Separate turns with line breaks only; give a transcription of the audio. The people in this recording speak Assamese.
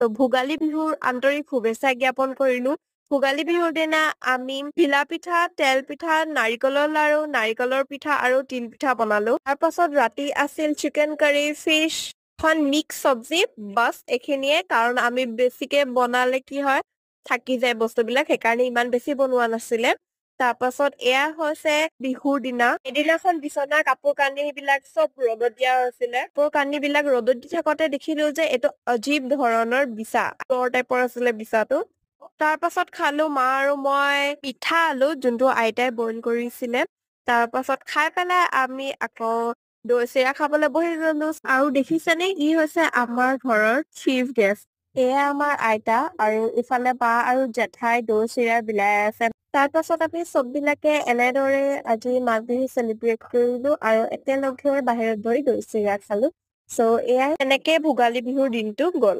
তো ভোগালী বিহুৰ আন্তৰিক শুভেচ্ছা জ্ঞাপন কৰিলো ভোগালী বিহুৰ দিনা আমি ভিলা পিঠা তেল পিঠা নাৰিকলৰ লাৰু নাৰিকলৰ পিঠা আৰু তিল পিঠা বনালো তাৰ পাছত ৰাতি আছিল চিকেন কাৰী ফিশ এখন মিক্স চব্জি বাস এইখিনিয়ে কাৰণ আমি বেছিকে বনালে কি হয় থাকি যায় বস্তুবিলাক সেইকাৰণে ইমান বেছি বনোৱা নাছিলে তাৰ পাছত এয়া হৈছে বিহুৰ দিনা এদিনাখন বিচনা কাপোৰ কানি বিলাক চব ৰ'দত দিয়া হৈছিলে কাপোৰ কানি বিলাক ৰ'দত দি থাকোতে দেখিলো যে এইটো অজীৱ ধৰণৰ বিছা তৰ টাইপৰ আছিলে বিছাটো তাৰ পাছত খালো মা আৰু মই পিঠা আলু যোনটো আইতাই বইল কৰিছিলে তাৰ পাছত খাই পেলাই আমি আকৌ দৈ চিৰা খাবলৈ বহি গলো আৰু দেখিছেনে ই হৈছে আমাৰ ঘৰৰ চিফ গেষ্ট এয়া আমাৰ আইতা আৰু ইফালে বা আৰু জেঠাই দৈ চিৰা বিলাই আছে তাৰ পাছত আমি চব বিলাকে এনেদৰে আজি মাঘ বিহু চেলিব্ৰেট কৰিলো আৰু একেলগে বাহিৰত বহি দৈ চিৰা খালো চ' এয়াই এনেকে ভোগালী বিহুৰ দিনটো গ'ল